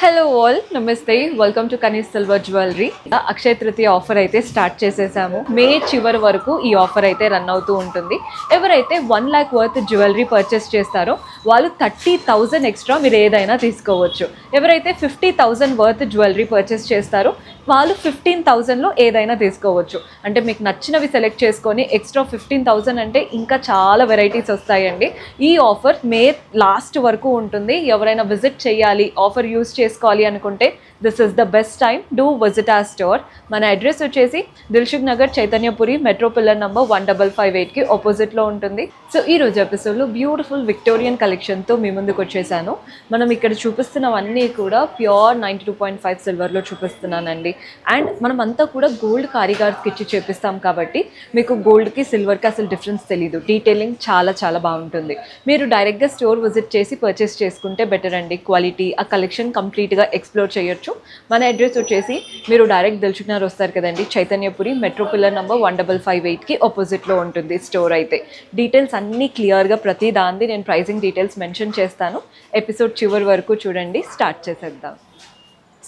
Hello all, namaste. Welcome to Kani's silver jewellery. Akshaya Tritiya offer అయితే start చేసేసాము. మే చివరి వరకు ఈ ఆఫర్ అయితే రన్ అవుతూ ఉంటుంది. ఎవరైతే 1 lakh వర్త్ జ్యువెలరీ పర్చేస్ చేస్తారో వాళ్ళు 30,000 ఎక్స్ట్రా మీరు ఏదైనా తీసుకోవచ్చు. ఎవరైతే 50,000 వర్త్ జ్యువెలరీ పర్చేస్ చేస్తారో వాళ్ళు 15,000లో ఏదైనా తీసుకోవచ్చు. అంటే మీకు నచ్చినవి సెలెక్ట్ చేసుకొని ఎక్స్ట్రా 15,000 అంటే ఇంకా చాలా వెరైటీస్ వస్తాయండి. ఈ ఆఫర్ మే లాస్ట్ వరకు ఉంటుంది. ఎవరైనా విజిట్ చేయాలి, ఆఫర్ యూస్ చేసుకోవాలి అనుకుంటే this is the best time. Do visit our store. మన అడ్రస్ వచ్చేసి Dilsukhnagar, Chaitanyapuri, metro pillar number 1558కి ఆపోజిట్లో ఉంటుంది. సో ఈ రోజు ఎపిసోడ్లో బ్యూటిఫుల్ విక్టోరియన్ కలెక్షన్తో మీ ముందుకు వచ్చేసాను. మనం ఇక్కడ చూపిస్తున్నవన్నీ కూడా ప్యూర్ 92.5 సిల్వర్లో చూపిస్తున్నానండి. అండ్ మనం అంతా కూడా గోల్డ్ కారిగార్స్కి ఇచ్చి చేపిస్తాం కాబట్టి మీకు గోల్డ్కి సిల్వర్కి అసలు డిఫరెన్స్ తెలీదు. డీటెయిలింగ్ చాలా చాలా బాగుంటుంది. మీరు డైరెక్ట్గా స్టోర్ విజిట్ చేసి పర్చేస్ చేసుకుంటే బెటర్ అండి. క్వాలిటీ, ఆ కలెక్షన్ కంప్లీట్గా ఎక్స్ప్లోర్ చేయొచ్చు. మన అడ్రస్ వచ్చేసి మీరు డైరెక్ట్ దిల్సుఖ్ నగర్ వస్తారు కదండి, చైతన్యపురి, మెట్రో పిల్లర్ నంబర్ 1558కి ఆపోజిట్లో ఉంటుంది స్టోర్ అయితే. డీటెయిల్స్ అన్నీ క్లియర్గా ప్రతి దాన్ని నేను ప్రైజింగ్ డీటెయిల్స్ మెన్షన్ చేస్తాను. ఎపిసోడ్ చివరి వరకు చూడండి. స్టార్ట్ చేసేద్దాం.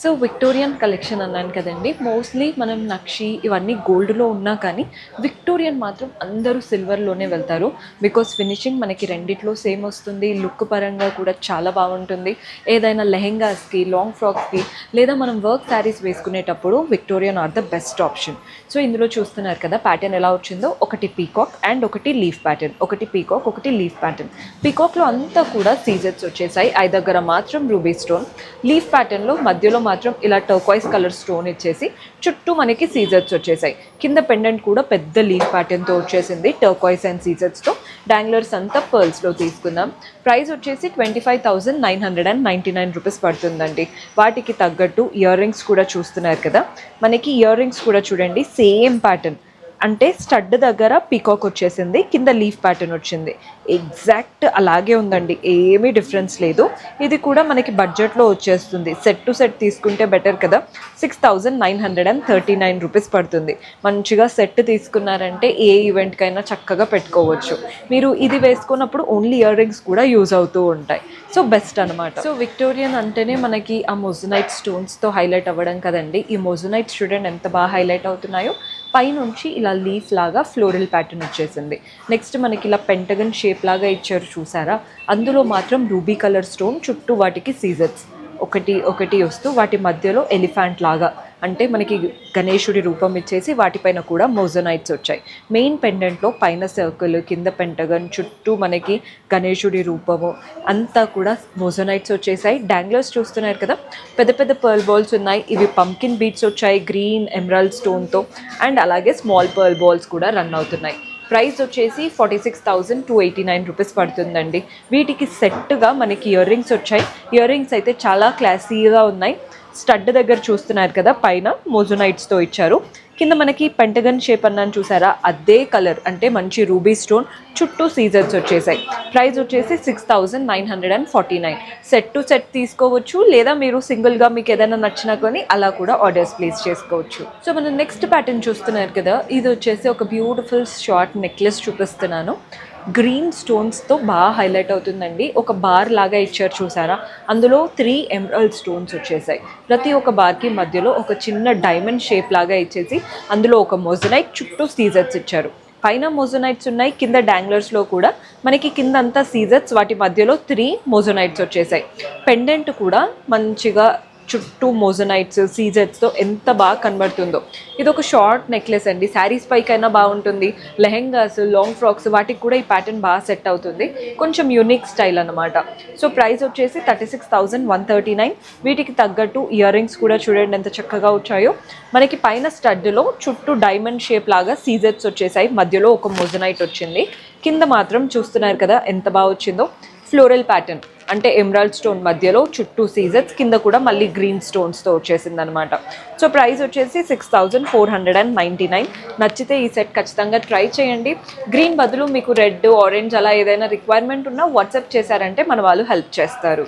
సో విక్టోరియన్ కలెక్షన్ అన్నాను కదండి, మోస్ట్లీ మనం నక్షి ఇవన్నీ గోల్డ్లో ఉన్నా కానీ విక్టోరియన్ మాత్రం అందరూ సిల్వర్లోనే వెళ్తారు. బికాస్ ఫినిషింగ్ మనకి రెండిట్లో సేమ్ వస్తుంది. లుక్ పరంగా కూడా చాలా బాగుంటుంది. ఏదైనా లెహెంగాస్కి, లాంగ్ ఫ్రాక్స్కి లేదా మనం వర్క్ శారీస్ వేసుకునేటప్పుడు Victorian are the best option. So ఇందులో చూస్తున్నారు కదా ప్యాటర్న్ ఎలా వచ్చిందో, ఒకటి పీకాక్ అండ్ ఒకటి లీఫ్ ప్యాటర్న్. ఒకటి పీకాక్, ఒకటి లీఫ్ ప్యాటర్న్. పీకాక్లో అంతా కూడా సీజెట్స్ వచ్చేసాయి. ఐ దగ్గర మాత్రం రూబీ స్టోన్. లీఫ్ ప్యాటర్న్లో మధ్యలో మాత్రం ఇలా టర్క్వైస్ కలర్ స్టోన్ ఇచ్చేసి చుట్టూ మనకి సీజర్స్ వచ్చేసాయి. కింద పెండెంట్ కూడా పెద్ద లీఫ్ ప్యాటర్న్తో వచ్చేసింది. టర్క్వైస్ అండ్ సీజర్స్తో డాంగ్లర్స్ అంతా పర్ల్స్లో తీసుకుందాం. ప్రైస్ వచ్చేసి 25,999 రూపీస్ పడుతుందండి. వాటికి తగ్గట్టు ఇయర్ రింగ్స్ కూడా చూస్తున్నారు కదా, మనకి ఇయర్ రింగ్స్ కూడా చూడండి సేమ్ ప్యాటర్న్. అంటే స్టడ్ దగ్గర పీకాక్ వచ్చేసింది, కింద లీఫ్ ప్యాటర్న్ వచ్చింది. ఎగ్జాక్ట్ అలాగే ఉందండి, ఏమీ డిఫరెన్స్ లేదు. ఇది కూడా మనకి బడ్జెట్లో వచ్చేస్తుంది. సెట్ టు సెట్ తీసుకుంటే బెటర్ కదా. 6,939 రూపీస్ పడుతుంది. మంచిగా సెట్ తీసుకున్నారంటే ఏ ఈవెంట్కైనా చక్కగా పెట్టుకోవచ్చు. మీరు ఇది వేసుకున్నప్పుడు ఓన్లీ ఇయర్ రింగ్స్ కూడా యూజ్ అవుతూ ఉంటాయి. సో బెస్ట్ అనమాట. సో విక్టోరియన్ అంటేనే మనకి ఆ మొజనైట్ స్టోన్స్తో హైలైట్ అవ్వడం కదండి. ఈ మొజనైట్ చూడండి ఎంత బాగా హైలైట్ అవుతున్నాయో. పైనుంచి ఇలా లీఫ్ లాగా ఫ్లోరల్ ప్యాటర్న్ వచ్చేసింది. నెక్స్ట్ మనకి ఇలా పెంటగన్ షేప్ లాగా ఇచ్చారు చూసారా, అందులో మాత్రం రూబీ కలర్ స్టోన్, చుట్టూ వాటికి సీజర్స్ ఒకటి ఒకటి వస్తూ వాటి మధ్యలో ఎలిఫెంట్ లాగా అంటే మనకి గణేశుడి రూపం ఇచ్చేసి వాటిపైన కూడా మోజనైట్స్ వచ్చాయి. మెయిన్ పెండెంట్లో పైన సర్కిల్, కింద పెంటగన్, చుట్టూ మనకి గణేశుడి రూపము అంతా కూడా మోజనైట్స్ వచ్చేసాయి. డాంగ్లర్స్ చూస్తున్నారు కదా, పెద్ద పెద్ద పర్ల్ బాల్స్ ఉన్నాయి. ఇవి పంకిన్ బీట్స్ వచ్చాయి గ్రీన్ ఎమరాల్డ్ స్టోన్తో. అండ్ అలాగే స్మాల్ పర్ల్ బాల్స్ కూడా రన్ అవుతున్నాయి. ప్రైస్ వచ్చేసి 46,289 రూపీస్ పడుతుందండి. వీటికి సెట్గా మనకి ఇయర్ రింగ్స్ వచ్చాయి. ఇయర్ రింగ్స్ అయితే చాలా క్లాసీగా ఉన్నాయి. స్టడ్ దగ్గర చూస్తున్నారు కదా, పైన మోజోనైట్స్తో ఇచ్చారు. కింద మనకి పెంటగన్ షేప్ అన్నాను చూసారా, అదే కలర్ అంటే మంచి రూబీ స్టోన్, చుట్టూ సీజర్స్ వచ్చేసాయి. ప్రైస్ వచ్చేసి 6,949. సెట్ టు సెట్ తీసుకోవచ్చు, లేదా మీరు సింగిల్గా మీకు ఏదైనా నచ్చినా కానీ అలా కూడా ఆర్డర్స్ ప్లేస్ చేసుకోవచ్చు. సో మనం నెక్స్ట్ ప్యాటర్న్ చూస్తున్నారు కదా, ఇది వచ్చేసి ఒక బ్యూటిఫుల్ షార్ట్ నెక్లెస్ చూపిస్తున్నాను. గ్రీన్ స్టోన్స్తో బాగా హైలైట్ అవుతుందండి. ఒక బార్ లాగా ఇచ్చారు చూసారా, అందులో 3 ఎమరాల్డ్ స్టోన్స్ వచ్చేసాయి. ప్రతి ఒక్క బార్కి మధ్యలో ఒక చిన్న డైమండ్ షేప్ లాగా ఇచ్చేసి అందులో ఒక మొజనైట్, చుట్టూ సీజర్స్ ఇచ్చారు. పైన మోజోనైట్స్ ఉన్నాయి, కింద డాంగ్లర్స్లో కూడా మనకి కింద అంతా సీజర్స్, వాటి మధ్యలో 3 మోజోనైట్స్ వచ్చేసాయి. పెండెంట్ కూడా మంచిగా చుట్టూ మోజనైట్స్ సీజెట్స్తో ఎంత బాగా కనబడుతుందో. ఇది ఒక షార్ట్ నెక్లెస్ అండి. శారీస్ పైకైనా బాగుంటుంది, లెహెంగాస్, లాంగ్ ఫ్రాక్స్ వాటికి కూడా ఈ ప్యాటర్న్ బాగా సెట్ అవుతుంది. కొంచెం యూనిక్ స్టైల్ అనమాట. సో ప్రైస్ వచ్చేసి 36,139. వీటికి తగ్గట్టు ఇయర్ రింగ్స్ కూడా చూడండి ఎంత చక్కగా వచ్చాయో. మనకి పైన స్టడ్లో చుట్టూ డైమండ్ షేప్ లాగా సీజెట్స్ వచ్చేసాయి, మధ్యలో ఒక మోజనైట్ వచ్చింది. కింద మాత్రం చూస్తున్నారు కదా ఎంత బాగా వచ్చిందో, ఫ్లోరల్ ప్యాటర్న్ అంటే ఎమరాల్డ్ స్టోన్ మధ్యలో చుట్టూ సీజర్స్, కింద కూడా మళ్ళీ గ్రీన్ స్టోన్స్తో వచ్చేసింది అనమాట. సో ప్రైస్ వచ్చేసి 6,499. నచ్చితే ఈ సెట్ ఖచ్చితంగా ట్రై చేయండి. గ్రీన్ బదులు మీకు రెడ్, ఆరెంజ్ అలా ఏదైనా రిక్వైర్మెంట్ ఉన్నా వాట్సాప్ చేశారంటే మన వాళ్ళు హెల్ప్ చేస్తారు.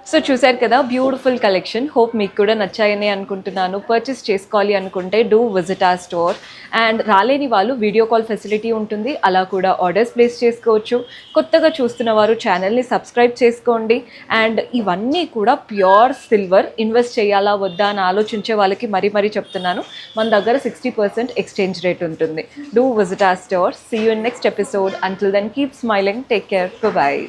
సో చూశారు కదా, బ్యూటిఫుల్ కలెక్షన్. హోప్ మీకు కూడా నచ్చాయని అనుకుంటున్నాను. పర్చేస్ చేసుకోవాలి అనుకుంటే డూ విజిట్ ఆ స్టోర్. అండ్ రాలేని వాళ్ళు వీడియో కాల్ ఫెసిలిటీ ఉంటుంది, అలా కూడా ఆర్డర్స్ ప్లేస్ చేసుకోవచ్చు. కొత్తగా చూస్తున్న వారు ఛానల్ని సబ్స్క్రైబ్ చేసుకోండి. అండ్ ఇవన్నీ కూడా ప్యూర్ సిల్వర్. ఇన్వెస్ట్ చేయాలా వద్దా అని ఆలోచించే వాళ్ళకి మరీ చెప్తున్నాను, మన దగ్గర 60% ఎక్స్చేంజ్ రేట్ ఉంటుంది. డూ విజిట్ ఆ store. See you in next episode. Until then keep smiling. Take care. By.